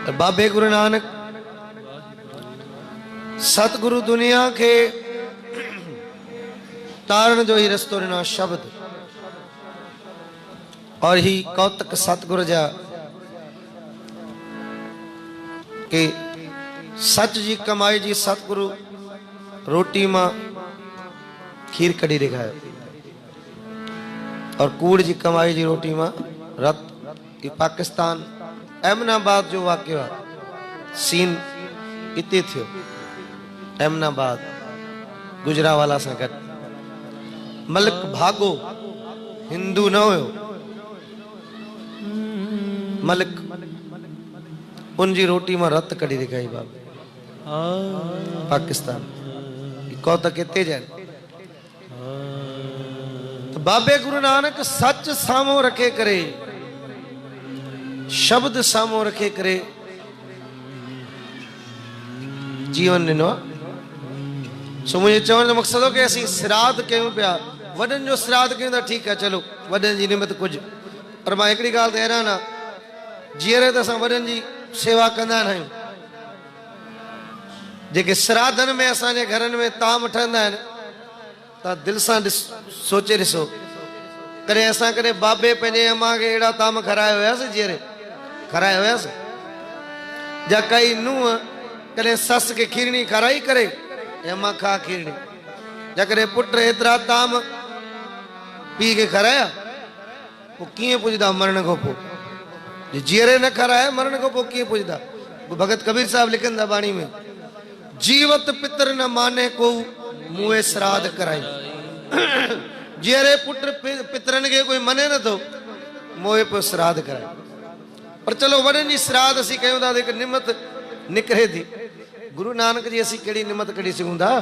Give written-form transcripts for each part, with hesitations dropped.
बाबे गुरु नानक सतगुरु दुनिया के तारण जो ही रस्तो रिना शब्द और ही कौतक सतगुरु जा के सच जी कमाई जी सतगुरु रोटी मां खीर कड़ी दिखाए और कूड़ जी कमाई जी रोटी मां रत की पाकिस्तान अहमदाबाद जो वाक्य सीन इते थियो अहमदाबाद गुजरावाला सां गॾु मलिक भागो हिंदू न हुयो मलिक उनजी रोटी मां रत कढी दिखाई बाबे पाकिस्तान कौतक इते जन तो बाबे गुरु नानक सच सामो रखे करे शब्द सामो रखे करे जीवन ॾिनो सो मुझे चवण जो मक़सद हो कि असीं श्राद्ध कयूं पिया वॾनि जो श्राद्ध कयूं था ठीक है चलो वॾनि जी निमित कुछ पर मां हिकिड़ी ॻाल्हि ते हैरान आहे जीअरे त असां वॾनि जी सेवा कंदा न आहियूं जेके श्राद्धनि में असांजे घरनि में ताम ठहंदा आहिनि तव्हां दिलि सां सोचे ॾिसो कॾहिं असां कॾहिं बाबे पंहिंजे अम्मा खे अहिड़ा ताम खाराया हुयासीं जीअरे खाराया हुयासीं जा काई नूंहं कॾहिं सस खे खीरणी खाराई करे अम्मा खा खीरणी जा कॾहिं पुट एतिरा ताम पीउ खे खाराया पोइ कीअं पुॼंदा मरण खां पोइ जीअरे न खाराया मरण खां पोइ कीअं पुॼंदा भगत कबीर साहब लिखनि था बाणी में जीवत पितर न माने को मुए श्राद्ध कराई जीअरे पुट पितरनि खे कोई मने नथो मोए पियो श्राद्ध कराए पर चलो वॾनि जी श्राद्ध असीं कयूं था हिकु निमत निकिरे थी गुरु नानक जी असीं कहिड़ी निमत कढी सघूं था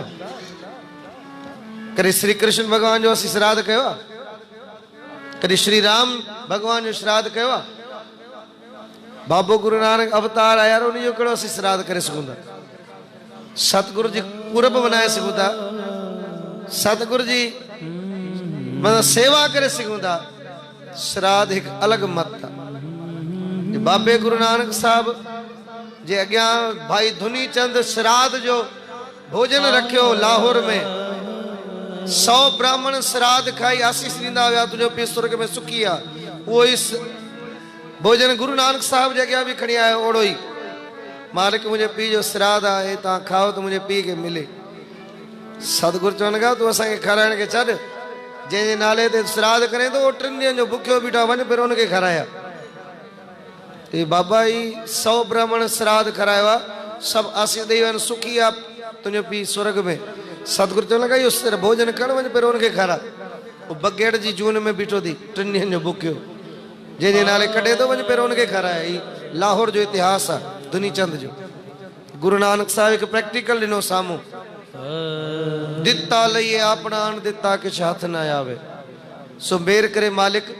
कॾहिं श्री कृष्ण भगवान जो असीं श्राद्ध कयो आहे कॾहिं श्री राम भगवान जो श्राद्ध कयो आहे बाबो गुरु नानक अवतार आया उन जो कहिड़ो असीं श्राद्ध करे सघूं था सतगुरु जी कुरब मनाए सघूं था सतगुरु जी मतलब सेवा करे सघूं था श्राद्ध हिकु अलॻि मत आहे बाबे गुरु नानक साहब जे अॻियां भाई धुनी चंद श्राद्ध जो भोजन रखियो लाहौर में 100 ब्राह्मण श्राद्ध खाई आशीष ॾींदा हुआ तुंहिंजो पीउ स्वर्ग में सुखी आहे उहो ई भोजन गुरु नानक साहब जे अॻियां बि खणी आयो ओड़ो ई मालिक मुंहिंजे पीउ जो श्राद्ध आहे तव्हां खाओ त मुंहिंजे पीउ खे मिले सतगुरु चवनि लॻा तूं असांखे खाराइण खे छॾ जंहिंजे नाले ते श्राद्ध करे थो 3 ॾींहंनि जो बुखियो बीठा वञ पहिरियों हुनखे खाराया बाबा ई 100 ब्राह्मण श्राद्ध करायो आहे सभु आशीष ॾेई वञ सुखी आहे तुंहिंजो पीउ स्वर्ग में सतगुरु चवण लॻा इहो भोजन कर वञ पहिरियों हुनखे खारा उहो बगेड़ जी जून में बीठो थी 3 ॾींहंनि जो बुखियो जंहिंजे नाले कढे थो वञ पहिरियों हुनखे खाराया ही लाहौर जो इतिहास आहे धुनी चंद जो गुरु नानक साहिब हिकु प्रैक्टिकल ॾिनो साम्हूं दिता लइए आपणान दिता किछ हथ न आवे सो मेर करे मालिक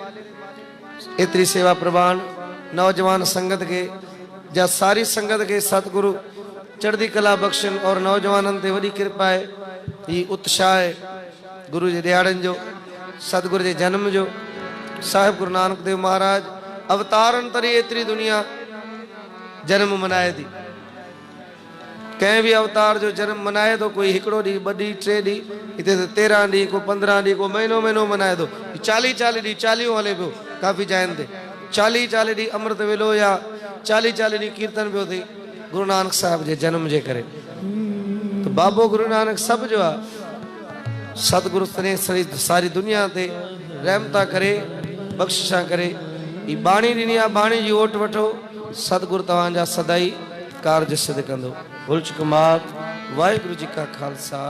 एतरी सेवा प्रवान नौजवान संगत के जा सारी संगत के सतगुरु चढ़दी कला बख्शन और नौजवानन ते वडी कृपा है ये उत्साह है गुरु जी दिहाड़न जो सतगुरु जे जन्म जो साहिब गुरु नानक देव महाराज अवतारन तरी एतरी दुनिया जन्म मनाए थी कंहिं भी अवतार जो जन्म मनाए तो कोई हिकड़ो डी 2 डी 3 डी इते 13 डी को 15 डी को महीनो मनाए तो 40 डी 40 हले पियो काफ़ी जाइन ते 40 डी अमृत वेलो या 40 डी कीर्तन पियो थी गुरु नानक साहब जे जन्म जे करे तो बाबो गुरु नानक सब जो सतगुरु तने सारी दुनिया ते रहमता करे बख्शिशा करे ई बाणी ॾिनी आहे बाणी जी ओट वठो सतगुरु तव्हांजा सदाई कार्य सिद्ध कंदो भुल चुक माफ़ वाहिगुरु जी का खालसा।